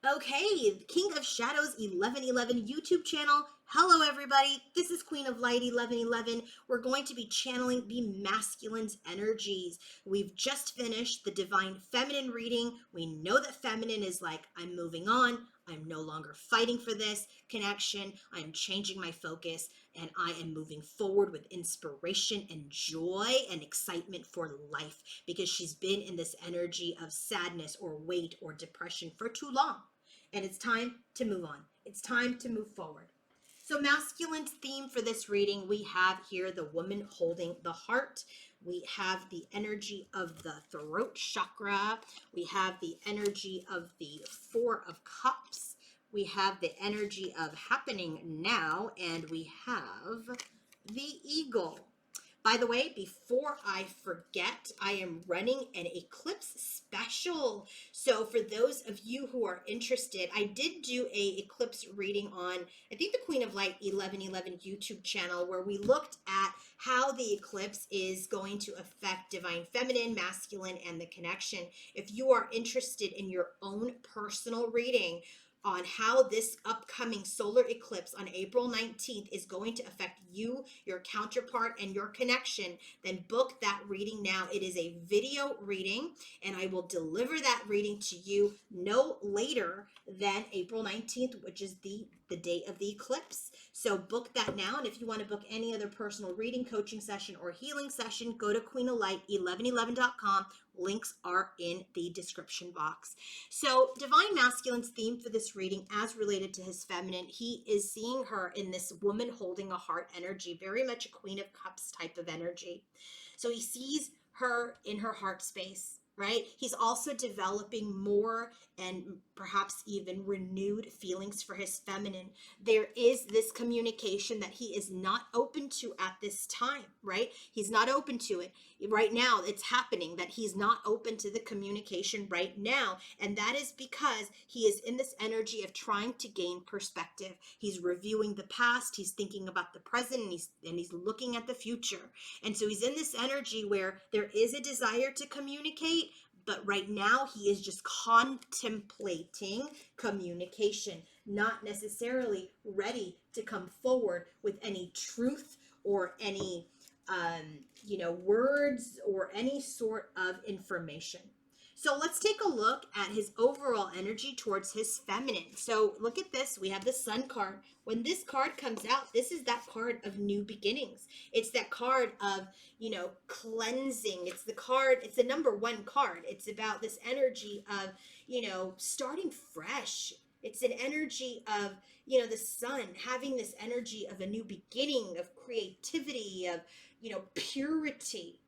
Okay, King of Shadows 1111 YouTube channel. Hello, everybody. This is Queen of Light 1111. We're going to be channeling the masculine's energies. We've just finished the Divine Feminine reading. We know that feminine is like, I'm moving on. I'm no longer fighting for this connection. I'm changing my focus and I am moving forward with inspiration and joy and excitement for life because she's been in this energy of sadness or weight or depression for too long. And it's time to move on. It's time to move forward. So, masculine's theme for this reading, we have here the woman holding the heart. We have the energy of the throat chakra. We have the energy of the Four of Cups. We have the energy of happening now. And we have the eagle. By the way, before I forget, I am running an eclipse special. So for those of you who are interested, I did do a eclipse reading on, I think, the Queen of Light 1111 YouTube channel, where we looked at how the eclipse is going to affect divine feminine, masculine, and the connection. If you are interested in your own personal reading on how this upcoming solar eclipse on April 19th is going to affect you, your counterpart, and your connection, then book that reading now. It is a video reading, and I will deliver that reading to you no later than April 19th, which is the date of the eclipse. So book that now, and if you want to book any other personal reading, coaching session, or healing session, go to queenoflight1111.com. Links are in the description box. So divine masculine's theme for this reading, as related to his feminine, he is seeing her in this woman holding a heart energy, very much a Queen of Cups type of energy. So he sees her in her heart space, right? He's also developing more and perhaps even renewed feelings for his feminine. There is this communication that he is not open to at this time, right? He's not open to it right now. It's happening that he's not open to the communication right now. And that is because he is in this energy of trying to gain perspective. He's reviewing the past, he's thinking about the present, and he's looking at the future. And so he's in this energy where there is a desire to communicate, but right now he is just contemplating communication, not necessarily ready to come forward with any truth or any words or any sort of information. So let's take a look at his overall energy towards his feminine. So look at this. We have the Sun card. When this card comes out, this is that card of new beginnings. It's that card of, cleansing. It's the number one card. It's about this energy of, starting fresh. It's an energy of, the sun having this energy of a new beginning, of creativity, of, purity.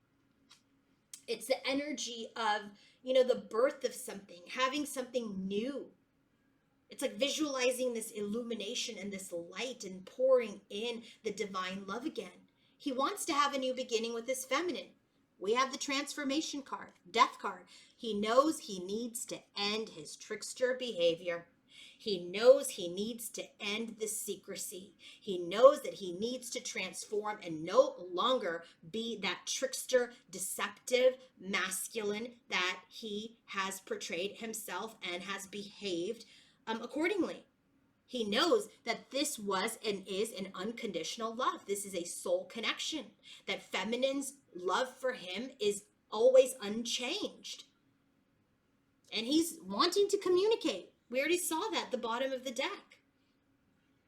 It's the energy of, the birth of something, having something new. It's like visualizing this illumination and this light and pouring in the divine love again. He wants to have a new beginning with his feminine. We have the transformation card, death card. He knows he needs to end his trickster behavior. He knows he needs to end the secrecy. He knows that he needs to transform and no longer be that trickster, deceptive, masculine that he has portrayed himself and has behaved accordingly. He knows that this was and is an unconditional love. This is a soul connection. That feminine's love for him is always unchanged. And he's wanting to communicate. We already saw that at the bottom of the deck.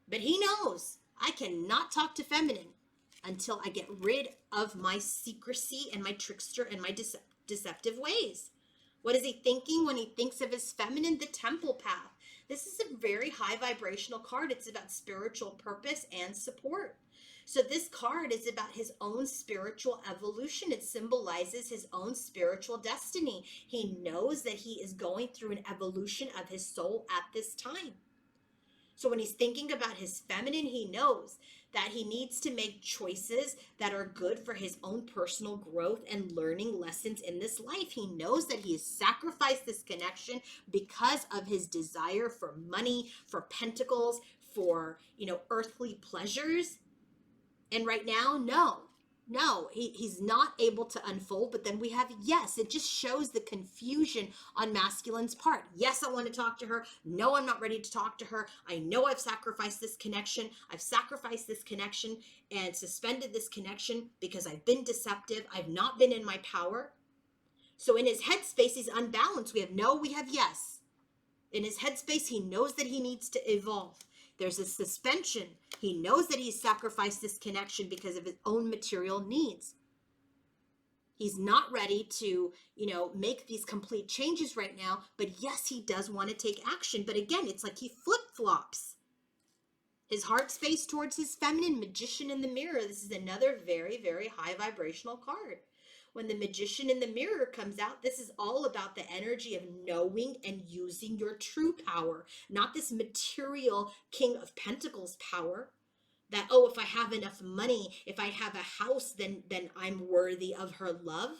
But he knows I cannot talk to feminine until I get rid of my secrecy and my trickster and my deceptive ways. What is he thinking when he thinks of his feminine? The temple path. This is a very high vibrational card. It's about spiritual purpose and support. So this card is about his own spiritual evolution. It symbolizes his own spiritual destiny. He knows that he is going through an evolution of his soul at this time. So when he's thinking about his feminine, he knows that he needs to make choices that are good for his own personal growth and learning lessons in this life. He knows that he has sacrificed this connection because of his desire for money, for pentacles, for, earthly pleasures. And right now, no. No, he's not able to unfold. But then we have yes. It just shows the confusion on masculine's part. Yes, I want to talk to her. No, I'm not ready to talk to her. I know I've sacrificed this connection. I've sacrificed this connection and suspended this connection because I've been deceptive. I've not been in my power. So in his headspace, he's unbalanced. We have no, we have yes. In his headspace, he knows that he needs to evolve. There's a suspension. He knows that he's sacrificed this connection because of his own material needs. He's not ready to, make these complete changes right now. But yes, he does want to take action. But again, it's like he flip-flops. His heart space towards his feminine, magician in the mirror. This is another very, very high vibrational card. When the magician in the mirror comes out, this is all about the energy of knowing and using your true power, not this material King of Pentacles power. That, oh, if I have enough money, if I have a house, then I'm worthy of her love.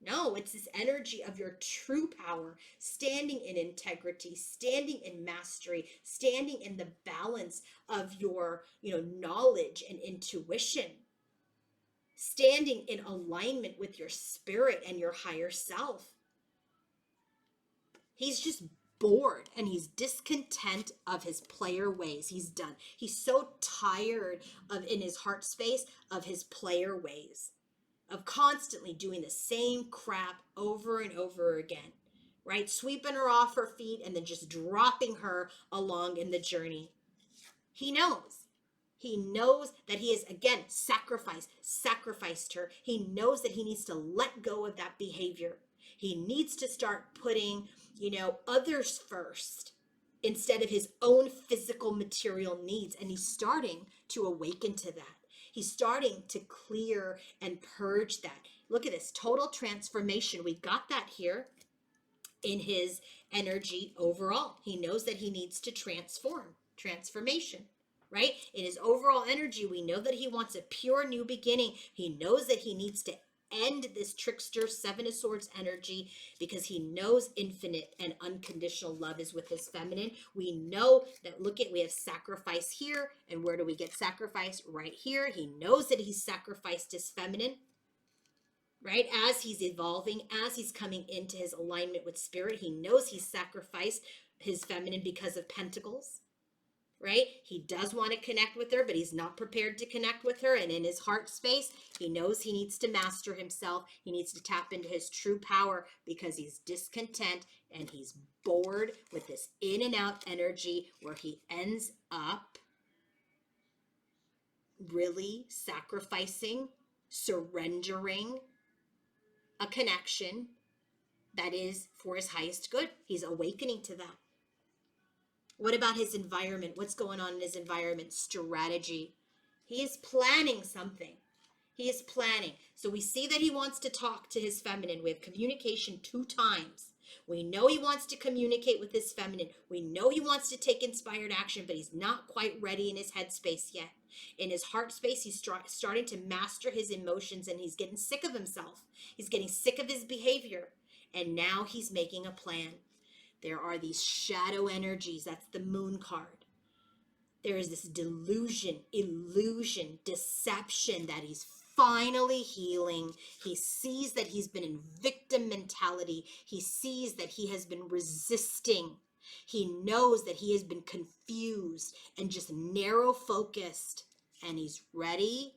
No, it's this energy of your true power, standing in integrity, standing in mastery, standing in the balance of your, knowledge and intuition, standing in alignment with your spirit and your higher self. He's just bored and he's discontent of his player ways. He's done. He's so tired of, in his heart space, of his player ways, of constantly doing the same crap over and over again, right? Sweeping her off her feet and then just dropping her along in the journey. He knows. He knows that he has, again, sacrificed her. He knows that he needs to let go of that behavior. He needs to start putting, others first instead of his own physical material needs. And he's starting to awaken to that. He's starting to clear and purge that. Look at this total transformation. We got that here in his energy overall. He knows that he needs to transformation, right? In his overall energy, we know that he wants a pure new beginning. He knows that he needs to end this trickster Seven of Swords energy because he knows infinite and unconditional love is with his feminine. We know that, we have sacrifice here. And where do we get sacrifice? Right here. He knows that he's sacrificed his feminine, right? As he's evolving, as he's coming into his alignment with spirit, he knows he's sacrificed his feminine because of pentacles, right? He does want to connect with her, but he's not prepared to connect with her. And in his heart space, he knows he needs to master himself. He needs to tap into his true power because he's discontent and he's bored with this in and out energy where he ends up really sacrificing, surrendering a connection that is for his highest good. He's awakening to that. What about his environment? What's going on in his environment? Strategy. He is planning something. He is planning. So we see that he wants to talk to his feminine. We have communication 2 times. We know he wants to communicate with his feminine. We know he wants to take inspired action, but he's not quite ready in his headspace yet. In his heart space, he's starting to master his emotions and he's getting sick of himself. He's getting sick of his behavior. And now he's making a plan. There are these shadow energies. That's the moon card. There is this delusion, illusion, deception that he's finally healing. He sees that he's been in victim mentality. He sees that he has been resisting. He knows that he has been confused and just narrow focused. And he's ready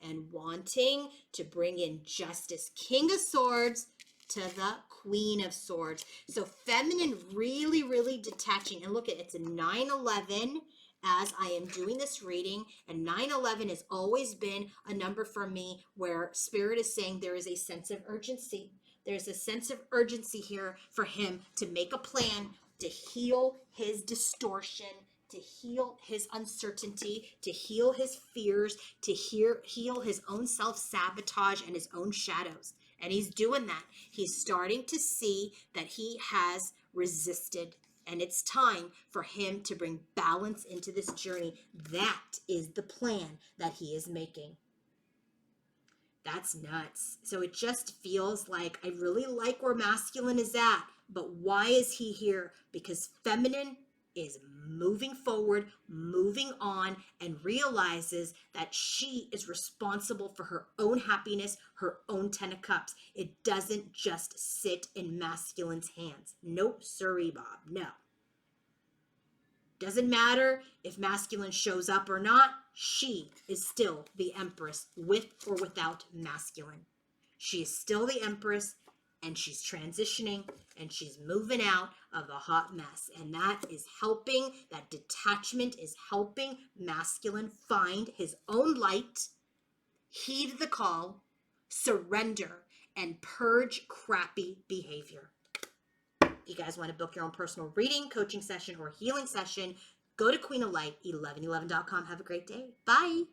and wanting to bring in justice. King of Swords to the Queen of Swords. So feminine really, really detaching. And look at it's a 9/11 as I am doing this reading. And 9/11 has always been a number for me where spirit is saying there is a sense of urgency. There's a sense of urgency here for him to make a plan to heal his distortion, to heal his uncertainty, to heal his fears, to heal his own self-sabotage and his own shadows. And he's doing that. He's starting to see that he has resisted. And it's time for him to bring balance into this journey. That is the plan that he is making. That's nuts. So it just feels like I really like where masculine is at. But why is he here? Because feminine is moving forward, moving on, and realizes that she is responsible for her own happiness, her own 10 of cups. It doesn't just sit in masculine's hands. Nope, sorry, Bob, no. Doesn't matter if masculine shows up or not, she is still the empress with or without masculine. She is still the empress, and she's transitioning, and she's moving out of the hot mess. And that is helping, that detachment is helping masculine find his own light, heed the call, surrender, and purge crappy behavior. If you guys want to book your own personal reading, coaching session, or healing session, go to queenoflight1111.com. Have a great day. Bye.